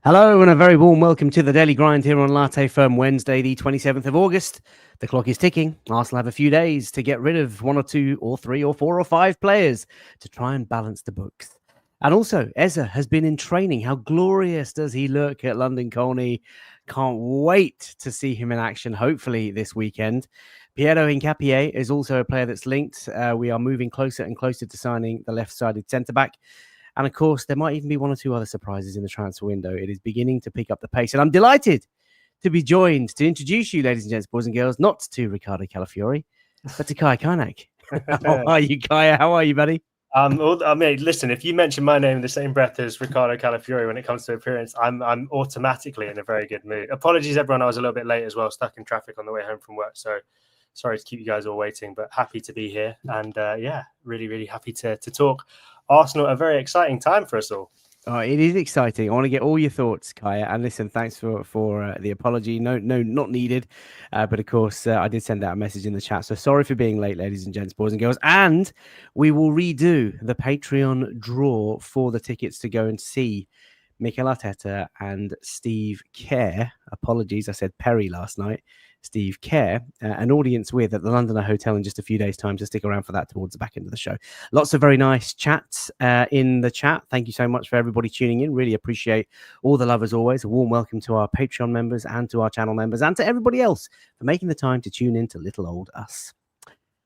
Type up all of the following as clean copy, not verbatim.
Hello and a very warm welcome to the Daily Grind here on Latte Firm Wednesday, the 27th of August. The clock is ticking. Arsenal have a few days to get rid of one or two or three or four or five players to try and balance the books. And also, Eze has been in training. How glorious does he look at London Colney? Can't wait to see him in action, hopefully this weekend. Piero Hincapié is also a player that's linked. We are moving closer and closer to signing the left-sided centre-back. And of course, there might even be one or two other surprises in the transfer window. It is beginning to pick up the pace. And I'm delighted to be joined to introduce you, ladies and gents, boys and girls, not to Riccardo Calafiori, but to Kaynak. How are you, Kaya? How are you, buddy? I mean, listen, if you mention my name in the same breath as Riccardo Calafiori when it comes to appearance, I'm automatically in a very good mood. Apologies, everyone. I was a little bit late as well, stuck in traffic on the way home from work. So sorry to keep you guys all waiting, but happy to be here. And yeah, really, really happy to talk Arsenal. A very exciting time for us all. Oh, it is exciting. I want to get all your thoughts, Kaya. And listen, thanks for the apology. No, not needed. But of course, I did send out a message in the chat. So sorry for being late, ladies and gents, boys and girls. And we will redo the Patreon draw for the tickets to go and see Mikel Arteta and Steve Kerr. Apologies, I said Perry last night. Steve Kerr, an audience with at the Londoner Hotel in just a few days' time. So stick around for that towards the back end of the show. Lots of very nice chats in the chat. Thank you so much for everybody tuning in. Really appreciate all the love as always. A warm welcome to our Patreon members and to our channel members and to everybody else for making the time to tune in to little old us.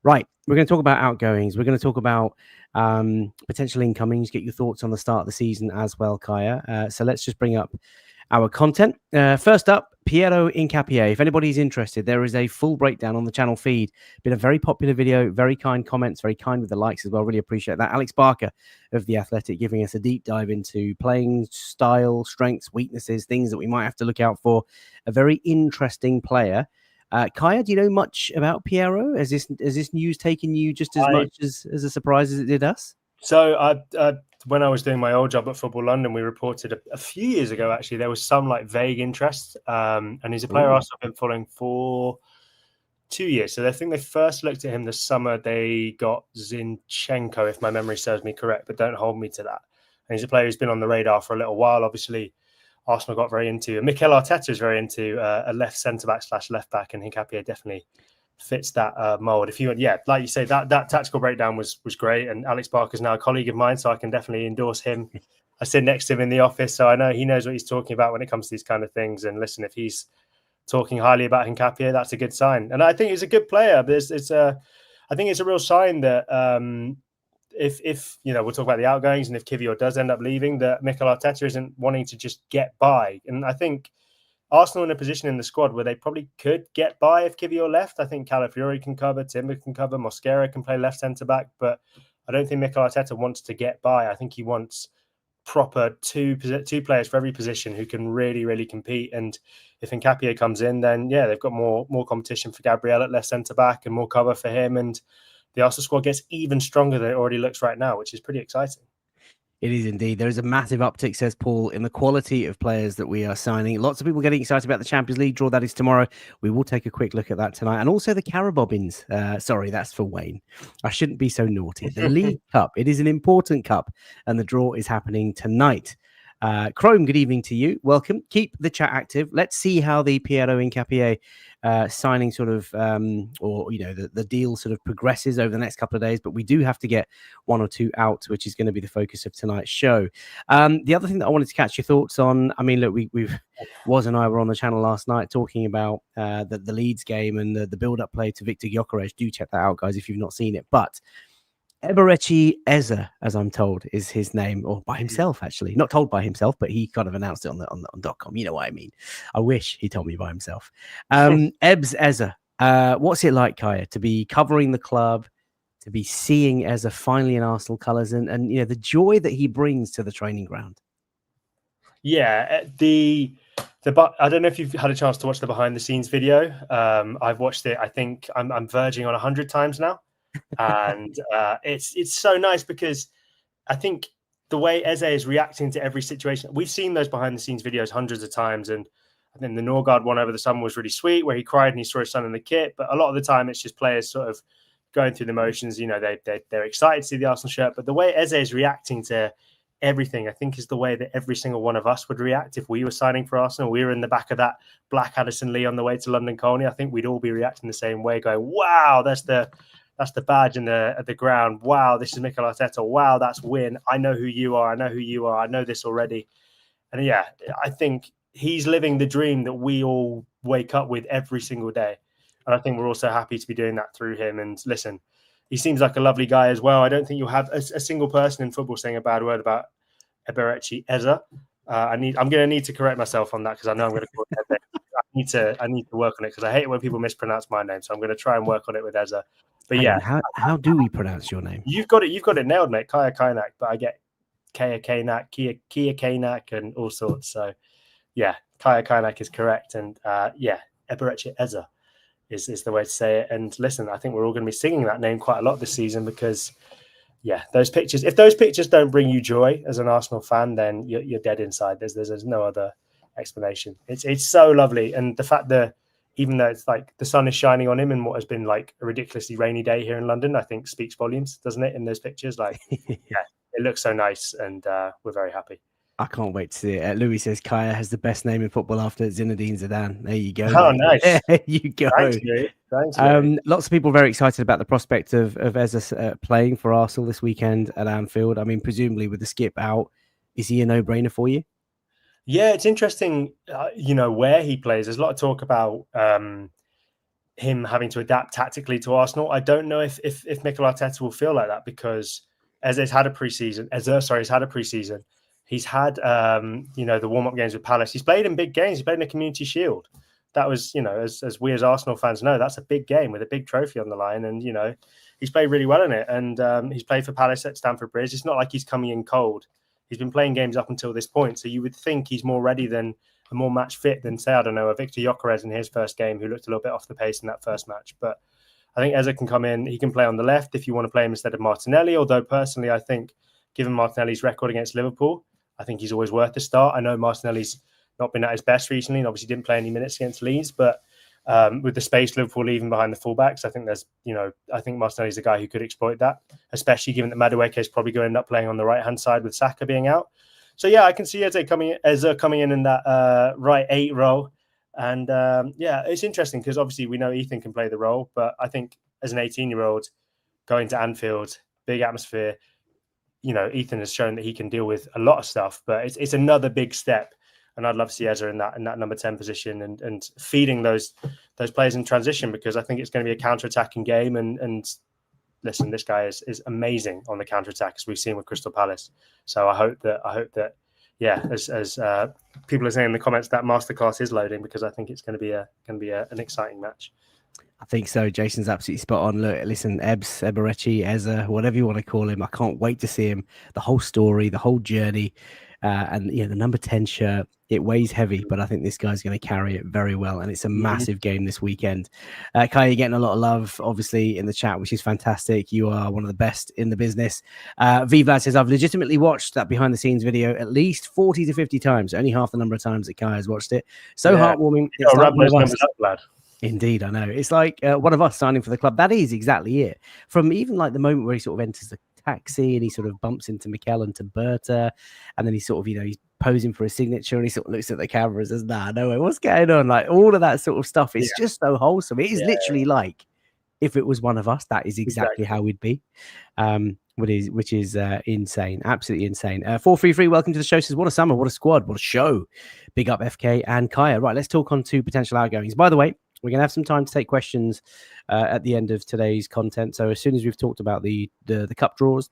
Right, we're going to talk about outgoings. We're going to talk about potential incomings, get your thoughts on the start of the season as well, Kaya. So let's just bring up our content. First up, Piero Hincapié. If anybody's interested, there is a full breakdown on the channel feed. Been a very popular video, very kind comments, very kind with the likes as well. Really appreciate that. Alex Barker of The Athletic giving us a deep dive into playing style, strengths, weaknesses, things that we might have to look out for. A very interesting player. Kaya, do you know much about Piero? Has this news taken you just as much as a surprise as it did us? So when I was doing my old job at Football London, we reported a few years ago, actually, there was some like vague interest. And he's a player Arsenal have been following for 2 years. So I think they first looked at him this summer. They got Zinchenko, if my memory serves me correct, but don't hold me to that. And he's a player who's been on the radar for a little while. Obviously, Arsenal got very into, and Mikel Arteta is very into a left centre-back / left-back, and Hincapié definitely fits that mold. If you, like you say, that tactical breakdown was great. And Alex Barker is now a colleague of mine, so I can definitely endorse him. I sit next to him in the office, so I know he knows what he's talking about when it comes to these kind of things. And listen, if he's talking highly about Hincapié, that's a good sign. And I think he's a good player. But I think it's a real sign that if we'll talk about the outgoings, and if Kivior does end up leaving, that Mikel Arteta isn't wanting to just get by. And I think Arsenal in a position in the squad where they probably could get by if Kivior left. I think Calafiori can cover, Timber can cover, Mosquera can play left centre-back, but I don't think Mikel Arteta wants to get by. I think he wants proper two players for every position who can really, really compete. And if Hincapié comes in, then yeah, they've got more competition for Gabriel at left centre-back and more cover for him. And the Arsenal squad gets even stronger than it already looks right now, which is pretty exciting. It is indeed. There is a massive uptick, says Paul, in the quality of players that we are signing. Lots of people getting excited about the Champions League draw. That is tomorrow. We will take a quick look at that tonight. And also the Carabobbins. Sorry, that's for Wayne. I shouldn't be so naughty. The League Cup. It is an important cup, and the draw is happening tonight. Chrome, good evening to you. Welcome. Keep the chat active. Let's see how the Piero Hincapié signing sort of, the deal sort of progresses over the next couple of days. But we do have to get one or two out, which is going to be the focus of tonight's show. The other thing that I wanted to catch your thoughts on, I mean, look, Woz and I were on the channel last night talking about the Leeds game and the build-up play to Victor Gyökeres. Do check that out, guys, if you've not seen it. But Eberechi Eze, as I'm told, is his name, or by himself, actually. Not told by himself, but he kind of announced it on .com. You know what I mean? I wish he told me by himself. Ebs Eze, what's it like, Kaya, to be covering the club, to be seeing Eze finally in Arsenal colours, and the joy that he brings to the training ground? Yeah, I don't know if you've had a chance to watch the behind the scenes video. I've watched it. I think I'm verging on 100 times now. And it's so nice because I think the way Eze is reacting to every situation, we've seen those behind the scenes videos hundreds of times. And I think the Norgard one over the summer was really sweet, where he cried and he saw his son in the kit. But a lot of the time, it's just players sort of going through the motions. They're excited to see the Arsenal shirt. But the way Eze is reacting to everything, I think, is the way that every single one of us would react if we were signing for Arsenal. We were in the back of that black Addison Lee on the way to London Colney. I think we'd all be reacting the same way, going, "Wow, that's the badge at the ground. Wow, this is Mikel Arteta. Wow, that's win. I know who you are. I know who you are. I know this already." And yeah, I think he's living the dream that we all wake up with every single day. And I think we're also happy to be doing that through him. And listen, he seems like a lovely guy as well. I don't think you'll have a single person in football saying a bad word about Eberechi Eze. I'm going to need to correct myself on that because I know I'm going to call it Eze. I need to work on it because I hate it when people mispronounce my name. So I'm going to try and work on it with Eze. But Hang on, how do we pronounce your name? You've got it nailed, mate. Kaynak, but I get Kaynak, Kia Kaynak, and all sorts. So yeah, Kaynak is correct, and Eberechi Eze is the way to say it. And listen, I think we're all going to be singing that name quite a lot this season because those pictures. If those pictures don't bring you joy as an Arsenal fan, then you're dead inside. There's no other explanation. It's so lovely, and the fact that even though it's like the sun is shining on him in what has been like a ridiculously rainy day here in London, I think speaks volumes, doesn't it? In those pictures, like it looks so nice, and we're very happy. I can't wait to see it. Louis says Kaya has the best name in football after Zinedine Zidane. There you go. Oh, nice. There you go. Thanks, lots of people very excited about the prospect of Eze playing for Arsenal this weekend at Anfield. I mean, presumably with the skip out, is he a no-brainer for you? Yeah, it's interesting, where he plays. There's a lot of talk about him having to adapt tactically to Arsenal. I don't know if Mikel Arteta will feel like that because Eze's had a preseason. He's had a preseason. He's had, the warm-up games with Palace. He's played in big games. He played in the Community Shield. That was, as we as Arsenal fans know, that's a big game with a big trophy on the line. And, he's played really well in it. And he's played for Palace at Stamford Bridge. It's not like he's coming in cold. He's been playing games up until this point. So you would think he's more ready and more match fit than, say, I don't know, a Victor Gyökeres in his first game who looked a little bit off the pace in that first match. But I think Eze can come in. He can play on the left if you want to play him instead of Martinelli. Although personally, I think given Martinelli's record against Liverpool, I think he's always worth the start. I know Martinelli's not been at his best recently and obviously didn't play any minutes against Leeds, but with the space Liverpool leaving behind the fullbacks, I think I think Martinelli's a guy who could exploit that, especially given that Madueke is probably going to end up playing on the right-hand side with Saka being out. So yeah, I can see Eze coming in that right 8 role. And it's interesting because obviously we know Ethan can play the role, but I think as an 18-year-old going to Anfield, big atmosphere, Ethan has shown that he can deal with a lot of stuff, but it's another big step. And I'd love to see Eze in that number 10 position and feeding those players in transition because I think it's going to be a counter-attacking game. And listen, this guy is amazing on the counter-attack as we've seen with Crystal Palace. So I hope that as people are saying in the comments, that masterclass is loading because I think it's going to be an exciting match. I think so. Jason's absolutely spot on. Look, listen, Eberechi, Eze, whatever you want to call him, I can't wait to see him. The whole story, the whole journey, and the number 10 shirt. It weighs heavy, but I think this guy's going to carry it very well, and it's a massive game this weekend. Kai, you're getting a lot of love, obviously, in the chat, which is fantastic. You are one of the best in the business. Vlad says, I've legitimately watched that behind-the-scenes video at least 40 to 50 times, only half the number of times that Kai has watched it. So heartwarming. It's like those numbers up, Vlad. Indeed, I know. It's like one of us signing for the club. That is exactly it. From even like the moment where he sort of enters the taxi and he sort of bumps into Mikel and to Berta, and then he sort of, he's posing for a signature and he sort of looks at the camera and says, nah, no way, what's going on? Like all of that sort of stuff is just so wholesome. It is literally like if it was one of us, that is exactly how we'd be. Which is insane, absolutely insane. 433, welcome to the show. Says, what a summer, what a squad, what a show. Big up FK and Kaya. Right, let's talk on to potential outgoings. By the way, we're going to have some time to take questions at the end of today's content. So as soon as we've talked about the cup draws,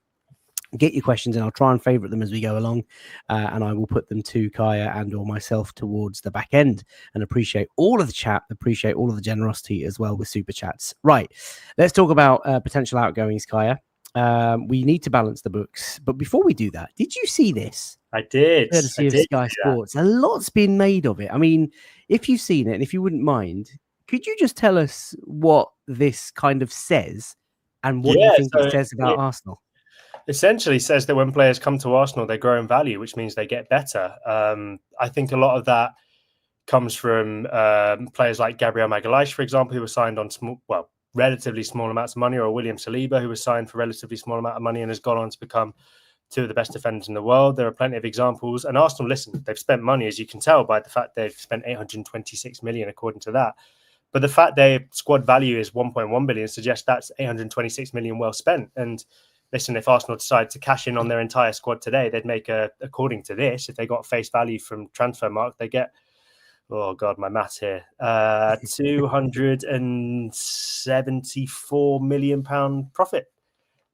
get your questions and I'll try and favorite them as we go along. And I will put them to Kaya and or myself towards the back end, and appreciate all of the chat, appreciate all of the generosity as well with super chats. Right, let's talk about potential outgoings, Kaya. We need to balance the books. But before we do that, did you see this? I did. Courtesy of Sky Sports. A lot's been made of it. I mean, if you've seen it and if you wouldn't mind, could you just tell us what this kind of says and what you think it says about Arsenal? Essentially says that when players come to Arsenal, they grow in value, which means they get better. I think a lot of that comes from players like Gabriel Magalhaes, for example, who were signed on relatively small amounts of money, or William Saliba, who was signed for relatively small amount of money and has gone on to become two of the best defenders in the world. There are plenty of examples. And Arsenal, listen, they've spent money, as you can tell by the fact they've spent 826 million, according to that. But the fact their squad value is 1.1 billion suggests that's 826 million well spent. And listen, if Arsenal decide to cash in on their entire squad today, they'd make according to this, if they got face value from Transfermarkt, they get, oh God, my maths here, 274 million pound profit.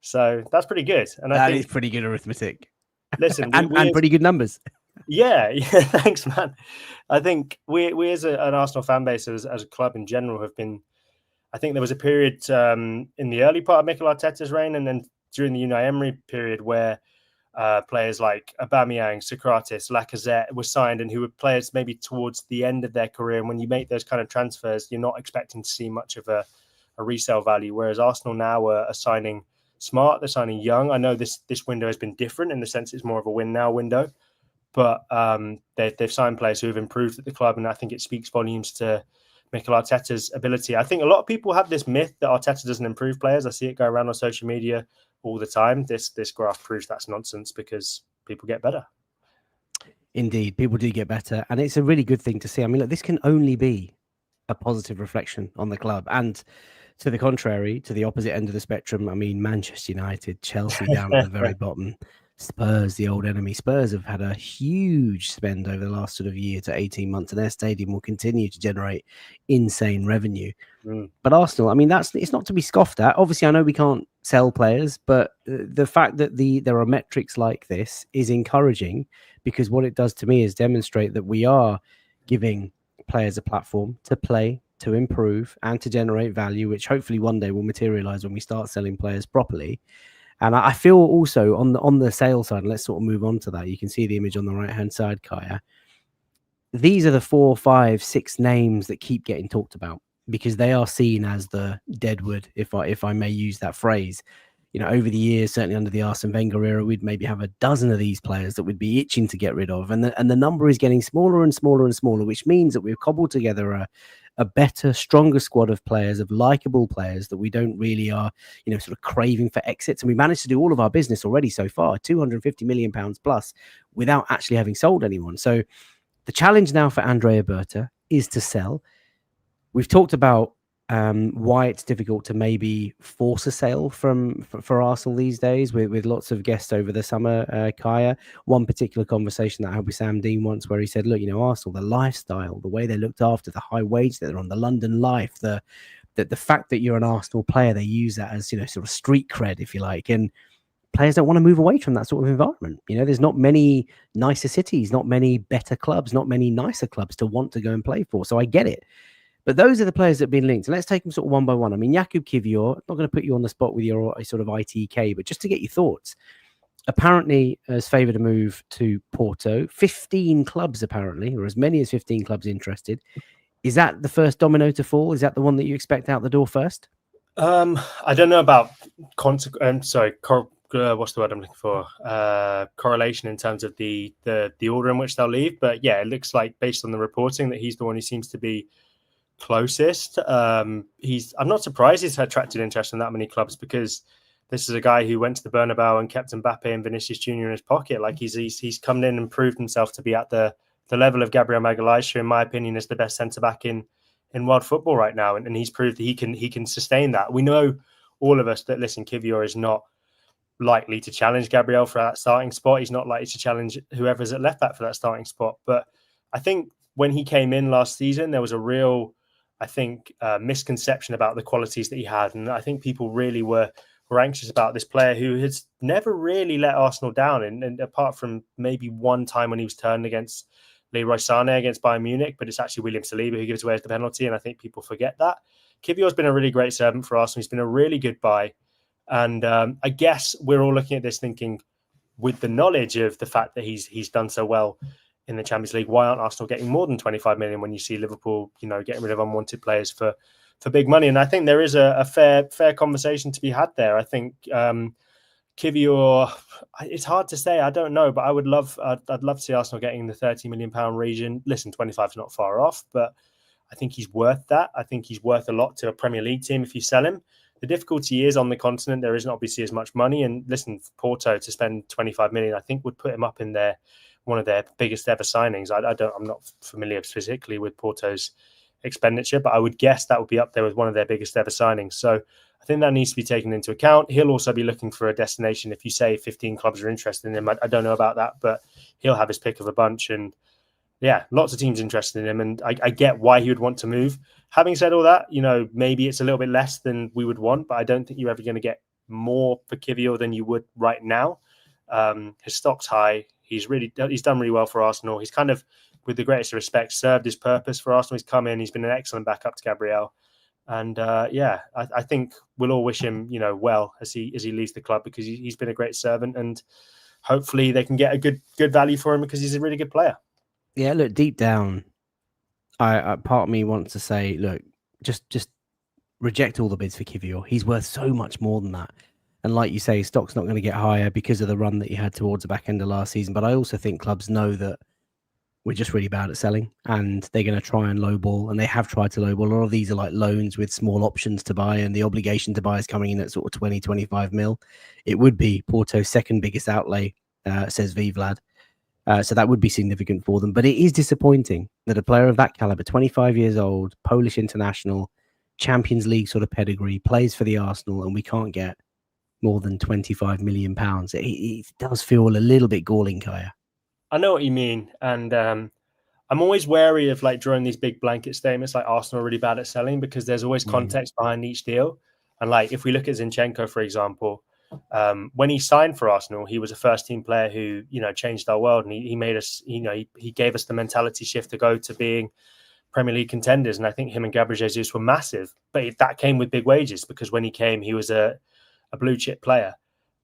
So that's pretty good. And that is pretty good arithmetic. Listen, and pretty good numbers. Yeah, thanks, man. I think we as an Arsenal fan base, as a club in general, have been. I think there was a period in the early part of Mikel Arteta's reign, and then during the Unai Emery period, where players like Aubameyang, Socrates, Lacazette were signed, and who were players maybe towards the end of their career. And when you make those kind of transfers, you're not expecting to see much of a resale value. Whereas Arsenal now are signing smart, they're signing young. I know this window has been different in the sense it's more of a win now window, but they've signed players who have improved at the club, and I think it speaks volumes to Mikel Arteta's ability. I think a lot of people have this myth that Arteta doesn't improve players. I see it go around on social media all the time. This graph proves that's nonsense because people get better. Indeed, people do get better, and it's a really good thing to see. I mean, look, this can only be a positive reflection on the club, and to the contrary, to the opposite end of the spectrum, I mean, Manchester United, Chelsea down at the very bottom, Spurs, the old enemy. Spurs have had a huge spend over the last sort of year to 18 months, and their stadium will continue to generate insane revenue. But Arsenal, I mean, it's not to be scoffed at. Obviously, I know we can't sell players, but the fact that there are metrics like this is encouraging, because what it does to me is demonstrate that we are giving players a platform to play, to improve, and to generate value, which hopefully one day will materialize when we start selling players properly. And I feel also on the sales side, and let's sort of move on to that. You can see the image on the right hand side, Kaya. These are the 4, 5, 6 names that keep getting talked about, because they are seen as the deadwood, if I may use that phrase. You know, over the years, certainly under the Arsene Wenger era, we'd maybe have a dozen of these players that we'd be itching to get rid of, and the number is getting smaller and smaller and smaller, which means that we've cobbled together a better, stronger squad of players, of likable players that we don't really are, you know, sort of craving for exits. And we managed to do all of our business already so far, 250 million pounds plus, without actually having sold anyone. So the challenge now for Andrea Berta is to sell. We've talked about why it's difficult to maybe force a sale for Arsenal these days, with lots of guests over the summer, Kaya. One particular conversation that I had with Sam Dean once, where he said, look, you know, Arsenal, the lifestyle, the way they're looked after, the high wage that they're on, the London life, the fact that you're an Arsenal player, they use that as, you know, sort of street cred, if you like. And players don't want to move away from that sort of environment. You know, there's not many nicer cities, not many better clubs, not many nicer clubs to want to go and play for. So I get it. But those are the players that have been linked. And let's take them sort of one by one. I mean, Jakub Kiwior, I'm not going to put you on the spot with your sort of ITK, but just to get your thoughts. Apparently has favoured a move to Porto. 15 clubs apparently, or as many as 15 clubs interested. Is that the first domino to fall? Is that the one that you expect out the door first? I don't know about what's the word I'm looking for? Correlation in terms of the order in which they'll leave. But yeah, it looks like, based on the reporting, that he's the one who seems to be closest. I'm not surprised he's attracted interest in that many clubs, because this is a guy who went to the Bernabeu and kept Mbappe and Vinicius Jr. in his pocket. Like he's come in and proved himself to be at the level of Gabriel Magalhaes, who in my opinion is the best centre back in world football right now, and he's proved that he can sustain that. We know, all of us, that listen, Kiwior is not likely to challenge Gabriel for that starting spot. He's not likely to challenge whoever's at left back for that starting spot. But I think when he came in last season, there was a real, misconception about the qualities that he had. And I think people really were anxious about this player who has never really let Arsenal down. And apart from maybe one time when he was turned against Leroy Sané against Bayern Munich, but it's actually William Saliba who gives away the penalty. And I think people forget that. Kiwior's been a really great servant for Arsenal. He's been a really good buy. And I guess we're all looking at this thinking, with the knowledge of the fact that he's done so well in the Champions League, why aren't Arsenal getting more than 25 million when you see Liverpool, you know, getting rid of unwanted players for big money? And I think there is a fair conversation to be had there. I think Kiwior, it's hard to say. I don't know, but I'd love to see Arsenal getting the 30 million pound region. Listen, 25 is not far off, but I think he's worth that. I think he's worth a lot to a Premier League team if you sell him. The difficulty is on the continent, there isn't obviously as much money. And listen, Porto to spend 25 million, I think would put him up in one of their biggest ever signings. I'm not familiar specifically with Porto's expenditure, but I would guess that would be up there with one of their biggest ever signings. So I think that needs to be taken into account. He'll also be looking for a destination. If you say 15 clubs are interested in him, I don't know about that, but he'll have his pick of a bunch. And yeah, lots of teams interested in him. And I get why he would want to move. Having said all that, maybe it's a little bit less than we would want, but I don't think you're ever going to get more for Kivior than you would right now. His stock's high. He's done really well for Arsenal. He's kind of, with the greatest respect, served his purpose for Arsenal. He's come in. He's been an excellent backup to Gabriel. And I think we'll all wish him, well as he leaves the club, because he's been a great servant, and hopefully they can get a good value for him because he's a really good player. Yeah, look, deep down, I part of me wants to say, look, just reject all the bids for Kivior. He's worth so much more than that. And like you say, stock's not going to get higher because of the run that he had towards the back end of last season. But I also think clubs know that we're just really bad at selling, and they're going to try and lowball, and they have tried to lowball. A lot of these are like loans with small options to buy, and the obligation to buy is coming in at sort of 20, 25 mil. It would be Porto's second biggest outlay, says Vlad. So that would be significant for them. But it is disappointing that a player of that caliber, 25 years old, Polish international, Champions League sort of pedigree, plays for the Arsenal, and we can't get more than £25 million. It does feel a little bit galling, Kaya. I know what you mean. And I'm always wary of like drawing these big blanket statements like Arsenal are really bad at selling, because there's always context behind each deal. And like, if we look at Zinchenko, for example, when he signed for Arsenal, he was a first team player who, changed our world. And he made us, he gave us the mentality shift to go to being Premier League contenders. And I think him and Gabriel Jesus were massive, but that came with big wages, because when he came, he was a blue chip player.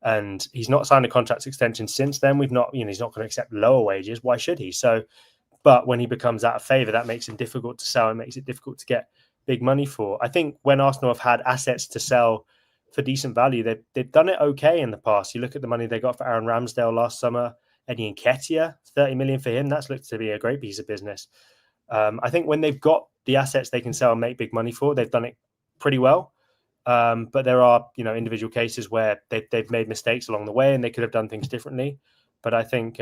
And he's not signed a contract extension since then. He's not going to accept lower wages. Why should he? So, but when he becomes out of favour, that makes him difficult to sell and makes it difficult to get big money for. I think when Arsenal have had assets to sell for decent value, they've done it okay in the past. You look at the money they got for Aaron Ramsdale last summer, Eddie Nketiah, 30 million for him. That's looked to be a great piece of business. I think when they've got the assets they can sell and make big money for, they've done it pretty well. But there are, individual cases where they've made mistakes along the way and they could have done things differently. But I think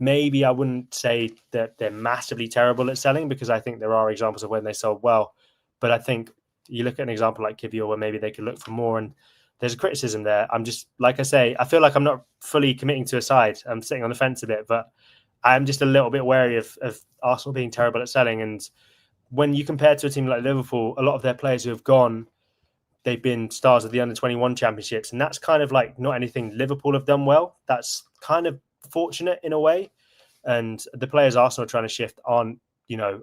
maybe I wouldn't say that they're massively terrible at selling, because I think there are examples of when they sold well. But I think you look at an example like Kivior where maybe they could look for more, and there's a criticism there. I'm just, like I say, I feel like I'm not fully committing to a side. I'm sitting on the fence a bit, but I'm just a little bit wary of Arsenal being terrible at selling. And when you compare to a team like Liverpool, a lot of their players who have gone, they've been stars of the under-21 championships. And that's kind of like not anything Liverpool have done well. That's kind of fortunate in a way. And the players Arsenal are trying to shift on,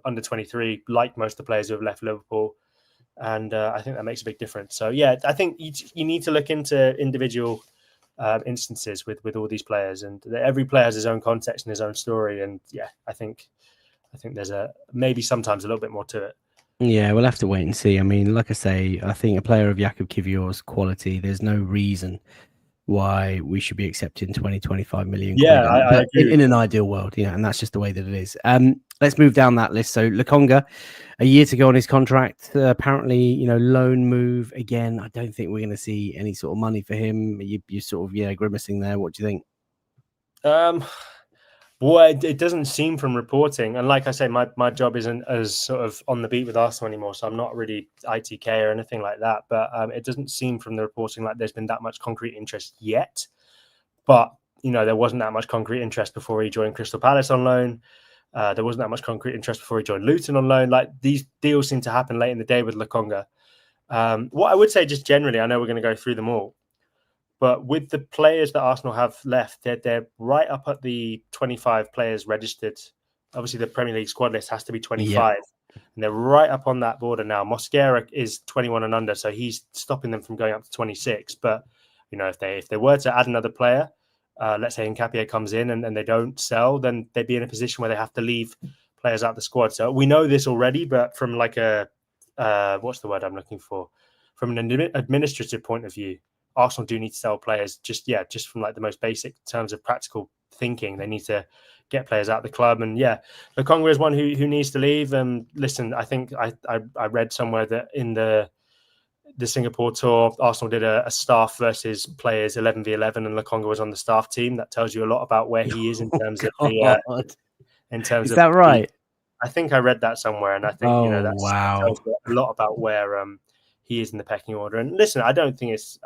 under 23, like most of the players who have left Liverpool. And I think that makes a big difference. So, yeah, I think you need to look into individual instances with all these players. And every player has his own context and his own story. And, yeah, I think there's maybe sometimes a little bit more to it. Yeah, we'll have to wait and see. I mean, like I say, I think a player of Jakub Kivior's quality, there's no reason why we should be accepting 20-25 million. Yeah, I agree. In an ideal world, and that's just the way that it is. Let's move down that list. So Lokonga, a year to go on his contract. Apparently, loan move again. I don't think we're going to see any sort of money for him. You're sort of grimacing there. What do you think? Well, it doesn't seem from reporting. And like I say, my job isn't as sort of on the beat with Arsenal anymore, so I'm not really ITK or anything like that. But it doesn't seem from the reporting like there's been that much concrete interest yet. But, there wasn't that much concrete interest before he joined Crystal Palace on loan. There wasn't that much concrete interest before he joined Luton on loan. Like, these deals seem to happen late in the day with Lokonga. What I would say just generally, I know we're going to go through them all, but with the players that Arsenal have left, they're right up at the 25 players registered. Obviously, the Premier League squad list has to be 25. Yep. And they're right up on that border now. Mosquera is 21 and under, so he's stopping them from going up to 26. But, if they were to add another player, let's say Nketiah comes in and they don't sell, then they'd be in a position where they have to leave players out of the squad. So we know this already, but from like what's the word I'm looking for? From an administrative point of view, Arsenal do need to sell players just from like the most basic terms of practical thinking. They need to get players out of the club. And Lokonga is one who needs to leave. And listen, I think I read somewhere that in the the Singapore tour, Arsenal did a staff versus players 11v11, and Lokonga was on the staff team. That tells you a lot about where he is in terms of the Is that right? I think I read that somewhere, and I think Oh, that tells you a lot about where he is in the pecking order. And listen, I don't think it's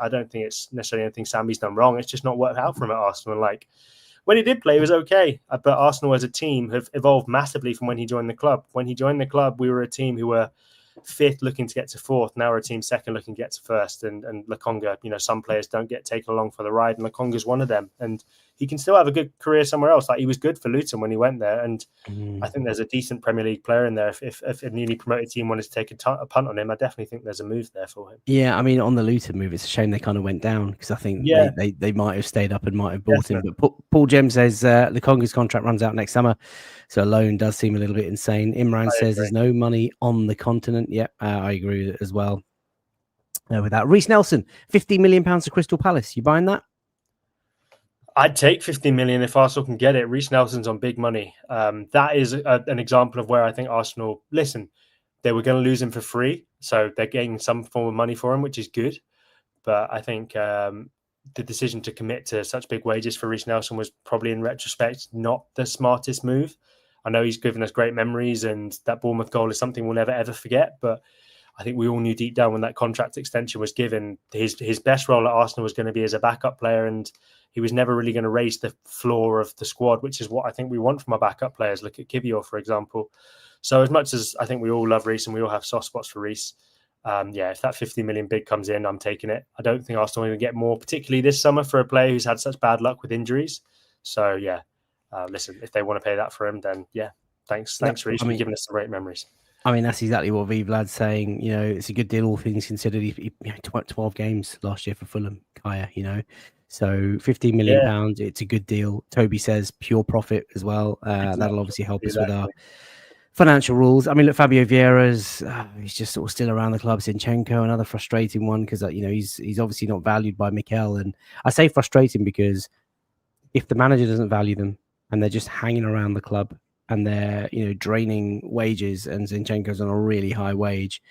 necessarily anything Sammy's done wrong. It's just not worked out for him at Arsenal. Like, when he did play, it was okay. But Arsenal as a team have evolved massively from when he joined the club. When he joined the club, we were a team who were fifth looking to get to fourth. Now we're a team second looking to get to first. And Lokonga, some players don't get taken along for the ride, and Lokonga's one of them. And he can still have a good career somewhere else. Like, he was good for Luton when he went there. And I think there's a decent Premier League player in there. If a newly promoted team wanted to take a punt on him, I definitely think there's a move there for him. Yeah, I mean, on the Luton move, it's a shame they kind of went down, because I think they might have stayed up and might have bought him. But Paul Jem says Lukonga's contract runs out next summer, so a loan does seem a little bit insane. Imran says there's no money on the continent. Yeah, I agree with it as well. With that, Reece Nelson, £50 million to Crystal Palace. You buying that? I'd take 15 million if Arsenal can get it. Reece Nelson's on big money. That is an example of where I think Arsenal, listen, they were going to lose him for free, so they're getting some form of money for him, which is good. But I think the decision to commit to such big wages for Reece Nelson was probably, in retrospect, not the smartest move. I know he's given us great memories, and that Bournemouth goal is something we'll never, ever forget. But I think we all knew deep down when that contract extension was given, his best role at Arsenal was going to be as a backup player, and he was never really going to raise the floor of the squad, which is what I think we want from our backup players. Look at Kivior, for example. So as much as I think we all love Reece and we all have soft spots for Reece, if that 50 million bid comes in, I'm taking it. I don't think Arsenal will get more, particularly this summer, for a player who's had such bad luck with injuries. So, listen, if they want to pay that for him, then, thanks, Reece, for giving us some great memories. I mean, that's exactly what Vive Lad's saying. It's a good deal, all things considered. He 12 games last year for Fulham, Kaya, So £15 million, it's a good deal. Toby says pure profit as well. That'll obviously help us with our financial rules. I mean, look, Fabio Vieira's, he's just sort of still around the club. Zinchenko, another frustrating one, because, he's obviously not valued by Mikel. And I say frustrating because if the manager doesn't value them and they're just hanging around the club, and they're, draining wages, and Zinchenko's on a really high wage,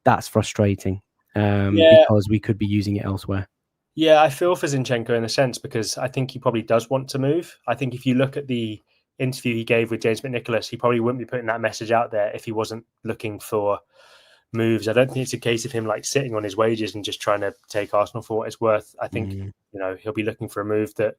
that's frustrating because we could be using it elsewhere. Yeah, I feel for Zinchenko in a sense, because I think he probably does want to move. I think if you look at the interview he gave with James McNicholas, he probably wouldn't be putting that message out there if he wasn't looking for moves. I don't think it's a case of him like sitting on his wages and just trying to take Arsenal for what it's worth. I think, he'll be looking for a move that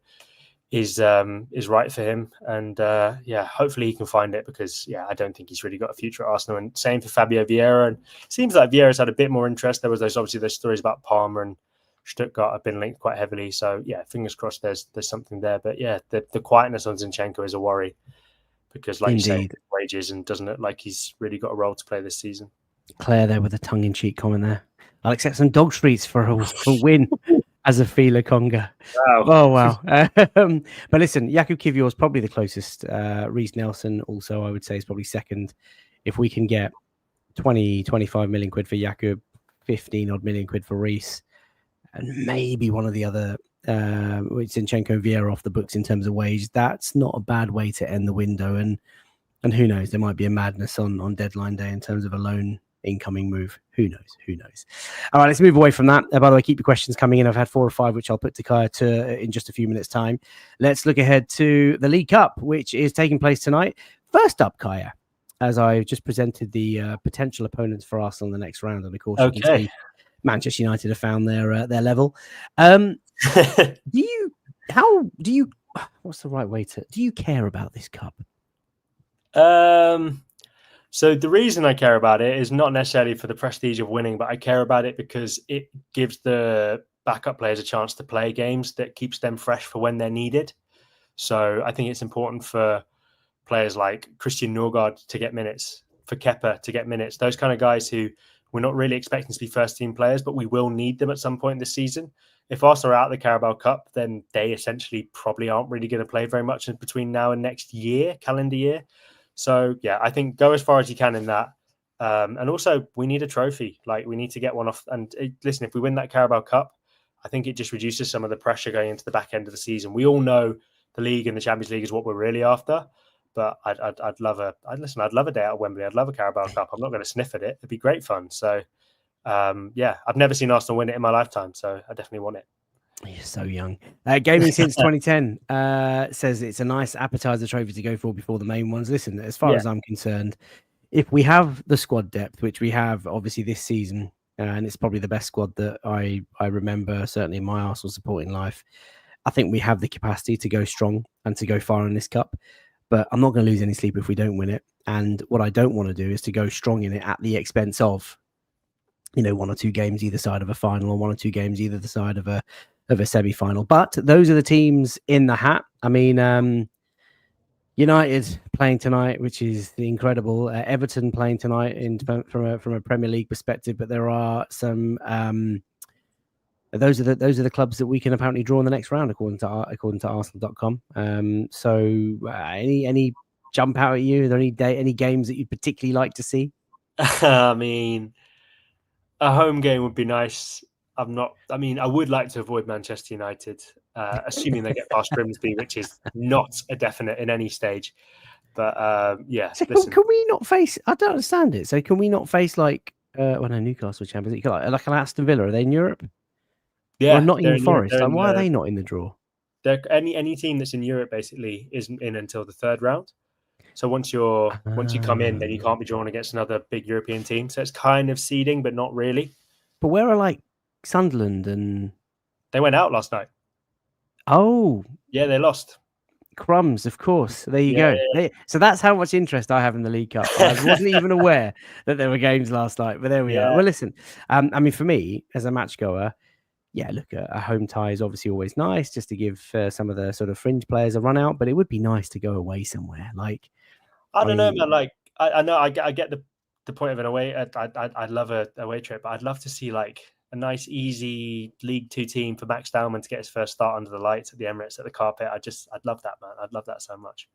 is right for him, and hopefully he can find it, because I don't think he's really got a future at Arsenal. And same for Fabio Vieira, and it seems like Vieira's had a bit more interest. There was obviously those stories about Parma and Stuttgart have been linked quite heavily, so fingers crossed there's something there. But the quietness on Zinchenko is a worry, because like you say, wages, and doesn't look like he's really got a role to play this season. Claire there with a tongue-in-cheek comment there. I'll accept some dog treats for a win as a Fila Conga. Wow. Oh, wow. But listen, Jakub Kivior is probably the closest. Reece Nelson also, I would say, is probably second. If we can get 25 million quid for Jakub, 15 odd million quid for Reece, and maybe one of the other, Zinchenko and Vieira off the books in terms of wage, that's not a bad way to end the window. And who knows, there might be a madness on deadline day in terms of a loan incoming move. Who knows? All right, let's move away from that. By the way, keep your questions coming in. I've had 4 or 5 which I'll put to Kaya in just a few minutes time. Let's look ahead to the League Cup, which is taking place tonight. First up, Kaya, as I just presented the potential opponents for Arsenal in the next round, and of course you can see Manchester United have found their level. What's the right way to, do you care about this cup? So the reason I care about it is not necessarily for the prestige of winning, but I care about it because it gives the backup players a chance to play games that keeps them fresh for when they're needed. So I think it's important for players like Christian Norgard to get minutes, for Kepa to get minutes, those kind of guys who we're not really expecting to be first team players, but we will need them at some point this season. If Arsenal are out of the Carabao Cup, then they essentially probably aren't really going to play very much in between now and next year, calendar year. So, I think go as far as you can in that. And also, we need a trophy. Like, we need to get one off. And listen, if we win that Carabao Cup, I think it just reduces some of the pressure going into the back end of the season. We all know the league and the Champions League is what we're really after. But I'd love a day out at Wembley. I'd love a Carabao Cup. I'm not going to sniff at it. It'd be great fun. So, yeah, I've never seen Arsenal win it in my lifetime, so I definitely want it. You're so young. Gaming since 2010 says it's a nice appetizer trophy to go for before the main ones. Listen, as far as I'm concerned, if we have the squad depth, which we have obviously this season, and it's probably the best squad that I remember, certainly in my Arsenal supporting life, I think we have the capacity to go strong and to go far in this cup. But I'm not going to lose any sleep if we don't win it. And what I don't want to do is to go strong in it at the expense of, one or two games either side of a final, or one or two games either the side of a semi-final. But those are the teams in the hat. I mean, United playing tonight, which is incredible. Everton playing tonight from a Premier League perspective. But there are some. Those are the clubs that we can apparently draw in the next round, according to Arsenal.com. So any jump out at you? Are there any games that you'd particularly like to see? I mean, a home game would be nice. I would like to avoid Manchester United, assuming they get past Grimsby, which is not a definite in any stage. But yeah, so can we not face? I don't understand it. So can we not face like Newcastle Champions League, like an Aston Villa? Are they in Europe? Yeah, or Nottingham Forest. Like, why are they not in the draw? Any team that's in Europe basically isn't in until the third round. So once you come in, then you can't be drawn against another big European team. So it's kind of seeding, but not really. But where are like Sunderland and they went out last night? Oh, yeah, they lost. Crumbs, of course. There you go. Yeah. So that's how much interest I have in the League Cup. I wasn't even aware that there were games last night, but there we are. Well, listen, I mean, for me as a match goer, yeah, look, a home tie is obviously always nice, just to give some of the sort of fringe players a run out. But it would be nice to go away somewhere. Like, I don't know, man. Like, I know I get the point of an away. I'd love a away trip, but I'd love to see like a nice, easy League Two team for Max Dowman to get his first start under the lights at the Emirates at the carpet. I'd love that, man. I'd love that so much.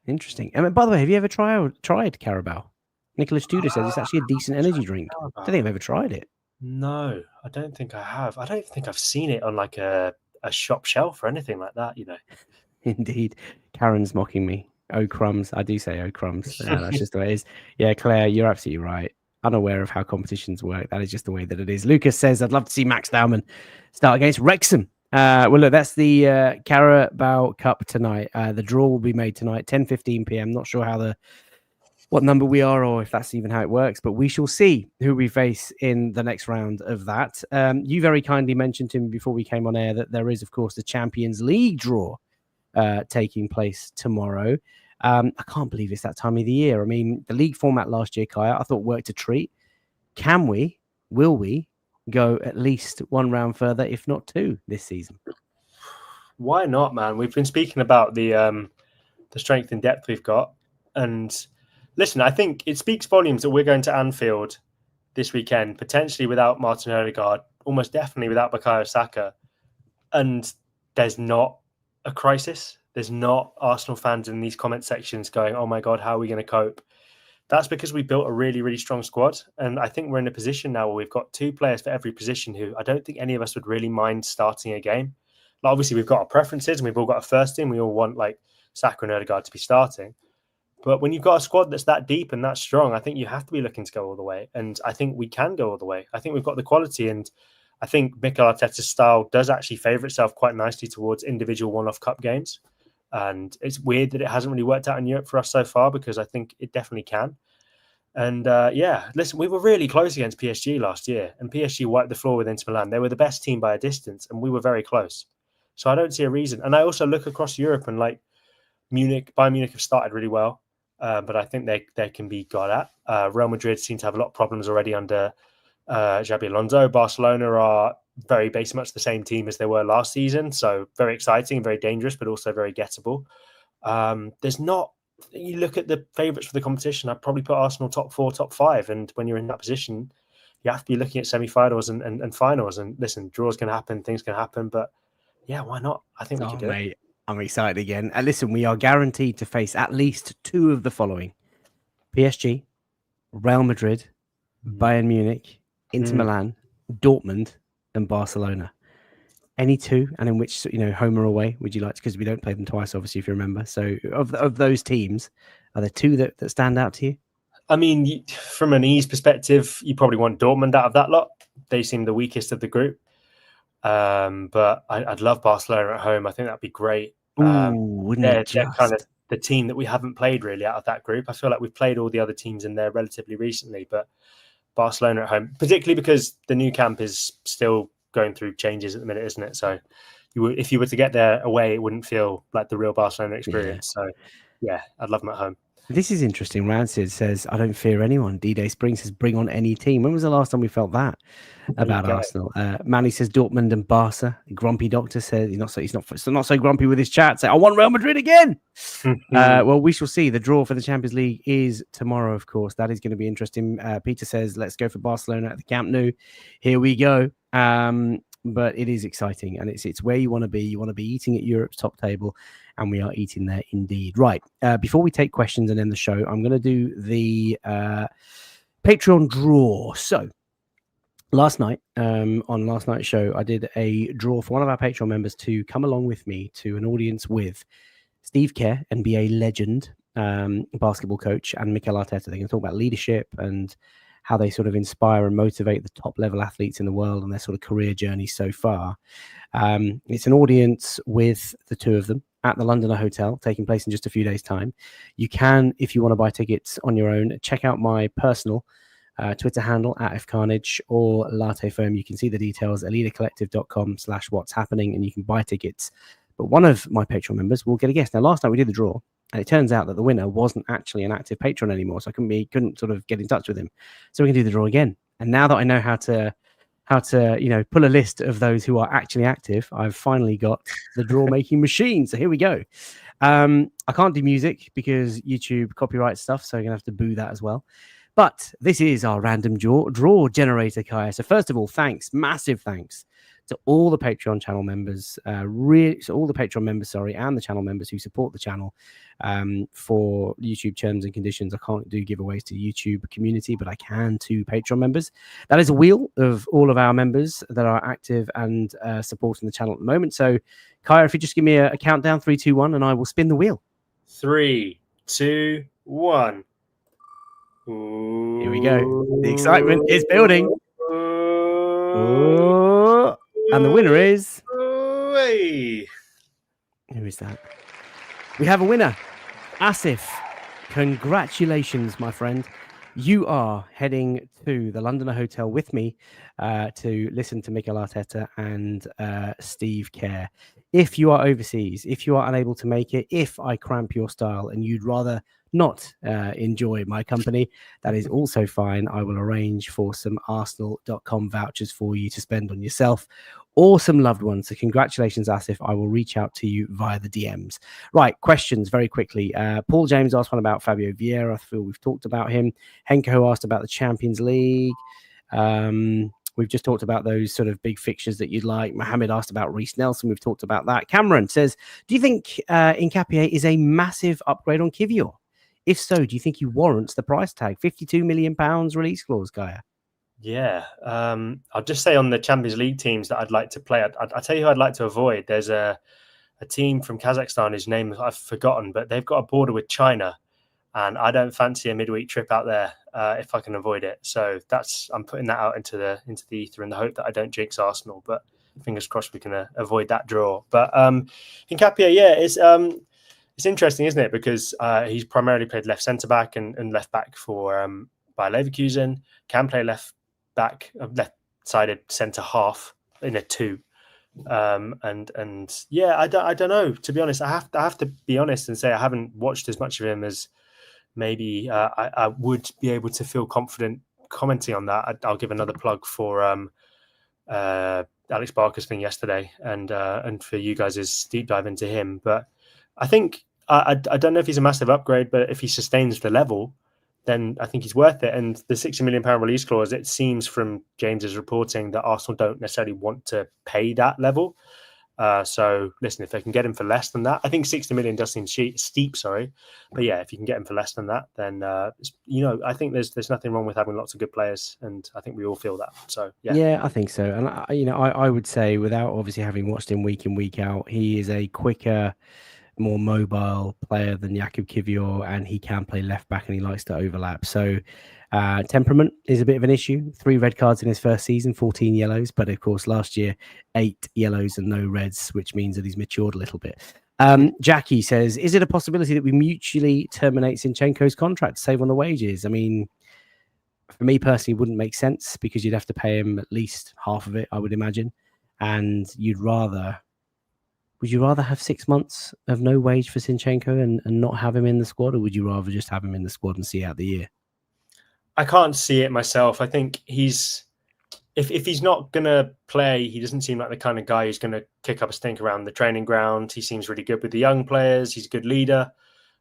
Interesting. And by the way, have you ever tried Carabao? Nicholas Tudor says it's actually a decent energy drink. I don't think I've ever tried it. No, I don't think I have. I don't think I've seen it on like a shop shelf or anything like that, Indeed. Karen's mocking me. Oh, crumbs. I do say, oh, crumbs. That's just the way it is. Yeah, Claire, you're absolutely right. Unaware of how competitions work. That is just the way that it is. Lucas says, I'd love to see Max Dowman start against Wrexham. Well, look, that's the Carabao Cup tonight. The draw will be made tonight, 10:15 p.m. Not sure what number we are or if that's even how it works, but we shall see who we face in the next round of that. You very kindly mentioned to me before we came on air that there is, of course, the Champions League draw taking place tomorrow. I can't believe it's that time of the year. I mean, the league format last year, Kaya, I thought worked a treat. Will we go at least one round further, if not two, this season? Why not, man? We've been speaking about the strength and depth we've got. And listen, I think it speaks volumes that we're going to Anfield this weekend, potentially without Martin Odegaard, almost definitely without Bukayo Saka. And there's not a crisis. There's not Arsenal fans in these comment sections going, oh my God, how are we going to cope? That's because we built a really, really strong squad. And I think we're in a position now where we've got two players for every position who I don't think any of us would really mind starting a game. Like, obviously, we've got our preferences and we've all got a first team. We all want like Saka and Odegaard to be starting. But when you've got a squad that's that deep and that strong, I think you have to be looking to go all the way. And I think we can go all the way. I think we've got the quality. And I think Mikel Arteta's style does actually favour itself quite nicely towards individual one-off cup games. And it's weird that it hasn't really worked out in Europe for us so far, because I think it definitely can. And listen, we were really close against PSG last year, and PSG wiped the floor with Inter Milan. They were the best team by a distance, and we were very close. So I don't see a reason. And I also look across Europe, and like Bayern Munich have started really well, but I think they can be got at. Real Madrid seem to have a lot of problems already under Xabi Alonso. Barcelona are very basically much the same team as they were last season. So very exciting, very dangerous, but also very gettable. There's not, you look at the favourites for the competition, I'd probably put Arsenal top 4, top 5. And when you're in that position, you have to be looking at semi-finals and finals. And listen, draws can happen, things can happen, but yeah, why not? I think we can do it. I'm excited again. And listen, we are guaranteed to face at least two of the following: PSG, Real Madrid, Bayern Munich, Inter Milan, Dortmund, and Barcelona. Any two, and in which, home or away, would you like to? Because we don't play them twice, obviously, if you remember. So of those teams, are there two that stand out to you? I mean, from an ease perspective, you probably want Dortmund out of that lot. They seem the weakest of the group. But I'd love Barcelona at home. I think that'd be great. Wouldn't it They're kind of just? the team that we haven't played really out of that group. I feel like we've played all the other teams in there relatively recently, but Barcelona at home, particularly because the new camp is still going through changes at the minute, isn't it? So if you were to get there away, it wouldn't feel like the real Barcelona Yeah. experience. So yeah, I'd love them at home. This is interesting. Rancid says, I don't fear anyone. D-Day Spring says, bring on any team. When was the last time we felt that There you about go. Arsenal? Manny says Dortmund and Barca. Grumpy Doctor says he's not so grumpy with his chat. Say, I want Real Madrid again. Well, we shall see. The draw for the Champions League is tomorrow, of course. That is going to be interesting. Peter says, let's go for Barcelona at the Camp Nou. Here we go. But it is exciting, and it's where you want to be. You want to be eating at Europe's top table, and we are eating there indeed. Right. Before we take questions and end the show, I'm going to do the Patreon draw. So last night, on last night's show, I did a draw for one of our Patreon members to come along with me to an audience with Steve Kerr, NBA legend, basketball coach, and Mikel Arteta. They're going to talk about leadership and how they sort of inspire and motivate the top level athletes in the world and their sort of career journey so far. It's an audience with the two of them at the Londoner Hotel, taking place in just a few days' time. You can, if you want to buy tickets on your own, check out my personal Twitter handle at fcarnage or Latte Foam. You can see the details at leadercollective.com/what's happening, and you can buy tickets. But one of my Patreon members will get a guest. Now, last night we did the draw, and it turns out that the winner wasn't actually an active patron anymore, so I couldn't sort of get in touch with him. So we can do the draw again. And now that I know how to pull a list of those who are actually active, I've finally got the draw making machine. So here we go. I can't do music because YouTube copyright stuff, so I'm gonna have to boo that as well. But this is our random draw generator, Kaya. So first of all, massive thanks to all the Patreon channel members, all the Patreon members, and the channel members who support the channel for YouTube terms and conditions. I can't do giveaways to YouTube community, but I can to Patreon members. That is a wheel of all of our members that are active and supporting the channel at the moment. So, Kaya, if you just give me a countdown, 3, 2, 1, and I will spin the wheel. 3, 2, 1. Here we go. The excitement is building. Oh, and the winner is... Hey. Who is that? We have a winner. Asif. Congratulations, my friend. You are heading to the Londoner Hotel with me to listen to Mikel Arteta and Steve Kerr. If you are overseas, if you are unable to make it, if I cramp your style and you'd rather not enjoy my company, that is also fine. I will arrange for some Arsenal.com vouchers for you to spend on yourself or some loved ones. So congratulations, Asif. I will reach out to you via the DMs. Right, questions very quickly. Paul James asked one about Fabio Vieira. I feel we've talked about him. Henko asked about the Champions League. We've just talked about those sort of big fixtures that you'd like. Mohammed asked about Reece Nelson. We've talked about that. Cameron says, do you think Nkapie is a massive upgrade on Kivior? If so, do you think he warrants the price tag? £52 million release clause, Gaia? Yeah. I'll just say on the Champions League teams that I'd like to play, I'll tell you who I'd like to avoid. There's a team from Kazakhstan whose name I've forgotten, but they've got a border with China. And I don't fancy a midweek trip out there if I can avoid it. So I'm putting that out into the ether in the hope that I don't jinx Arsenal. But fingers crossed we can avoid that draw. But Nkapie, yeah, it's interesting, isn't it? Because he's primarily played left centre back and left back for Bayer Leverkusen. Can play left sided centre half in a 2. And yeah, I don't know. To be honest, I have to be honest and say I haven't watched as much of him as maybe I would be able to feel confident commenting on that. I'll give another plug for Alex Barker's thing yesterday and for you guys' deep dive into him. But I think I don't know if he's a massive upgrade, but if he sustains the level, then I think he's worth it. And the £60 million release clause, it seems from James's reporting that Arsenal don't necessarily want to pay that level. So listen, if they can get him for less than that, I think 60 million does seem steep, but yeah, if you can get him for less than that, then I think there's nothing wrong with having lots of good players, and I think we all feel that. So yeah, I think so. And I would say, without obviously having watched him week in, week out, he is a quicker more mobile player than Jakub Kivior, and he can play left back and he likes to overlap. So temperament is a bit of an issue. 3 red cards in his first season, 14 yellows, but of course last year 8 yellows and no reds, which means that he's matured a little bit. Jackie says, is it a possibility that we mutually terminate Zinchenko's contract to save on the wages? I mean, for me personally, it wouldn't make sense because you'd have to pay him at least half of it, I would imagine. And would you rather have 6 months of no wage for Zinchenko and not have him in the squad, or would you rather just have him in the squad and see out the year? I can't see it myself. I think if he's not going to play, he doesn't seem like the kind of guy who's going to kick up a stink around the training ground. He seems really good with the young players. He's a good leader.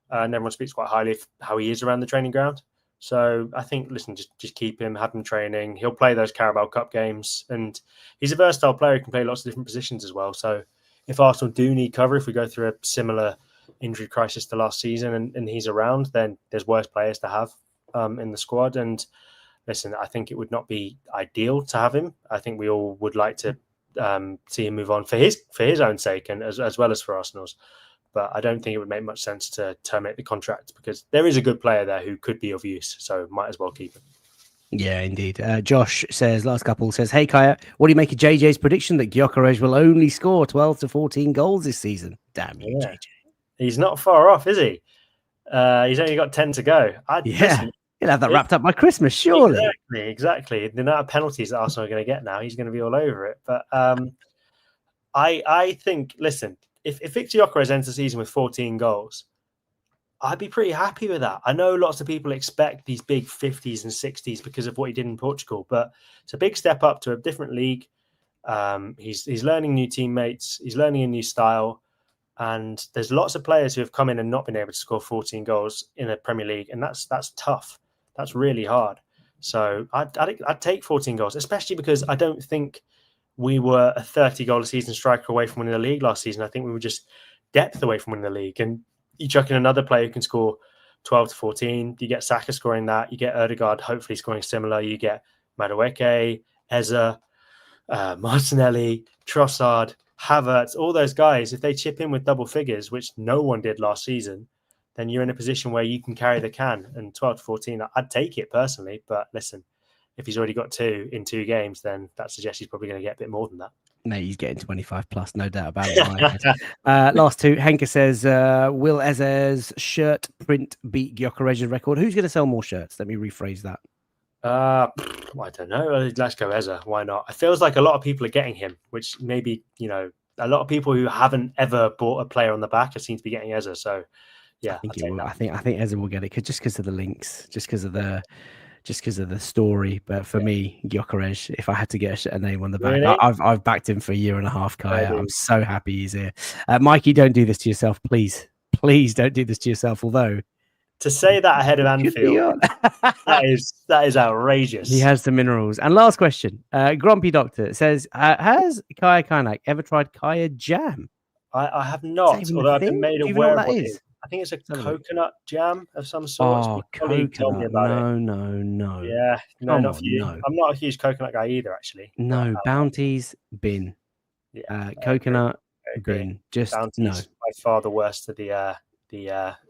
And everyone speaks quite highly of how he is around the training ground. So I think, listen, just keep him, have him training. He'll play those Carabao Cup games. And he's a versatile player who can play lots of different positions as well. So if Arsenal do need cover, if we go through a similar injury crisis to last season and he's around, then there's worse players to have in the squad. And listen, I think it would not be ideal to have him. I think we all would like to see him move on for his own sake and as well as for Arsenal's. But I don't think it would make much sense to terminate the contract because there is a good player there who could be of use. So might as well keep him. Yeah, indeed. Josh says, last couple says, hey, Kaya, what do you make of JJ's prediction that Gyökeres will only score 12 to 14 goals this season? Damn you, JJ. He's not far off, is he? He's only got 10 to go. Listen, he'll have that wrapped up by Christmas, surely. Exactly. The amount of penalties that Arsenal are going to get now, he's going to be all over it. But I think, listen, if Victor Gyökeres ends the season with 14 goals, I'd be pretty happy with that. I know lots of people expect these big 50s and 60s because of what he did in Portugal, but it's a big step up to a different league. He's learning new teammates. He's learning a new style. And there's lots of players who have come in and not been able to score 14 goals in a Premier League. And that's tough. That's really hard. So I'd take 14 goals, especially because I don't think we were a 30-goal a season striker away from winning the league last season. I think we were just depth away from winning the league. And you chuck in another player who can score 12 to 14. You get Saka scoring that. You get Ødegaard hopefully scoring similar. You get Madueke, Eze, Martinelli, Trossard, Havertz, all those guys. If they chip in with double figures, which no one did last season, then you're in a position where you can carry the can. And 12 to 14, I'd take it personally. But listen, if he's already got 2 in 2 games, then that suggests he's probably going to get a bit more than that. Mate, he's getting 25 plus, no doubt about it. Last 2, Henke says, will Eze's shirt print beat Gyökeres' record? Who's going to sell more shirts? Let me rephrase that. I don't know. Let's go Eze. Why not? It feels like a lot of people are getting him, which maybe, a lot of people who haven't ever bought a player on the back seem to be getting Eze. So, yeah. I think Eze will get it just because of the links, just because of the story. But for me, Gyökeres, if I had to get a name on the back, really? I've backed him for a year and a half, Kaya. I'm so happy he's here. Mikey, don't do this to yourself, please. Please don't do this to yourself. Although to say that ahead of Anfield, that is outrageous. He has the minerals. And last question, Grumpy Doctor says, has Kaynak ever tried Kaya Jam? I have not, although I've been made aware of what it is. I think it's a coconut jam of some sort. Oh, coconut. Told me about no. Yeah, no, not for you. No. I'm not a huge coconut guy either, actually. No, Bounty's bin. Yeah, coconut bin. Just Bounty's no. By far the worst of the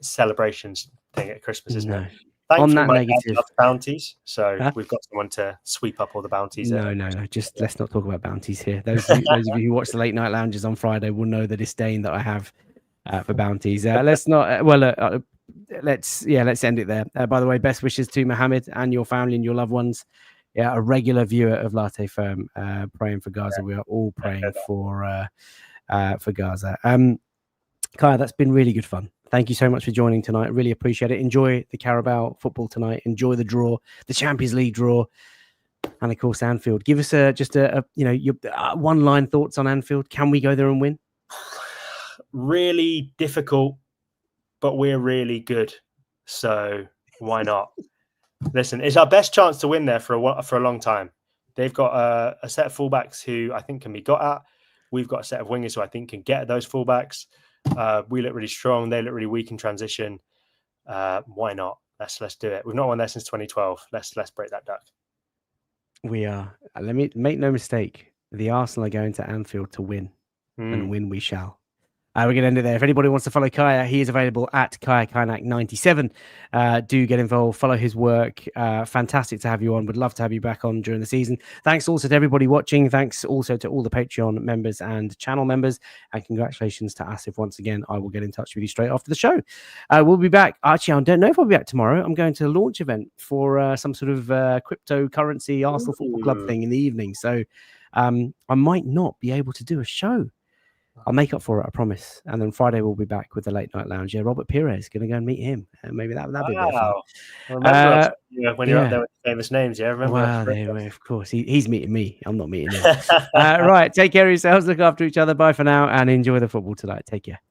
celebrations thing at Christmas, isn't it? On that negative, bounties. So we've got someone to sweep up all the bounties. No. Just let's not talk about bounties here. Those of you who watch the late night lounges on Friday will know the disdain that I have for bounties. Let's not. Let's end it there. By the way, best wishes to Mohammed and your family and your loved ones. Yeah, a regular viewer of Latte Firm, praying for Gaza. Yeah. We are all praying for Gaza. Kaya, that's been really good fun. Thank you so much for joining tonight. Really appreciate it. Enjoy the Carabao football tonight. Enjoy the draw, the Champions League draw, and of course Anfield. Give us your one-line thoughts on Anfield. Can we go there and win? Really difficult, but we're really good. So why not? Listen, it's our best chance to win there for a long time. They've got a set of fullbacks who I think can be got at. We've got a set of wingers who I think can get at those fullbacks. We look really strong. They look really weak in transition. Why not? Let's do it. We've not won there since 2012. Let's break that duck. We are. Let me make no mistake. The Arsenal are going to Anfield to win, and win we shall. We're going to end it there. If anybody wants to follow Kaya, he is available at Kaynak97. Do get involved, follow his work. Fantastic to have you on. Would love to have you back on during the season. Thanks also to everybody watching. Thanks also to all the Patreon members and channel members. And congratulations to Asif once again. I will get in touch with you straight after the show. We'll be back. Actually, I don't know if I'll be back tomorrow. I'm going to a launch event for some sort of cryptocurrency Arsenal Football Club thing in the evening. So I might not be able to do a show. I'll make up for it, I promise. And then Friday we'll be back with the Late Night Lounge. Yeah, Robert Pires going to go and meet him. Maybe that'd be a bit of fun. Remember when you're up there with the famous names, yeah? Remember? Well, of course. He's meeting me. I'm not meeting him. Right, take care of yourselves. Look after each other. Bye for now and enjoy the football tonight. Take care.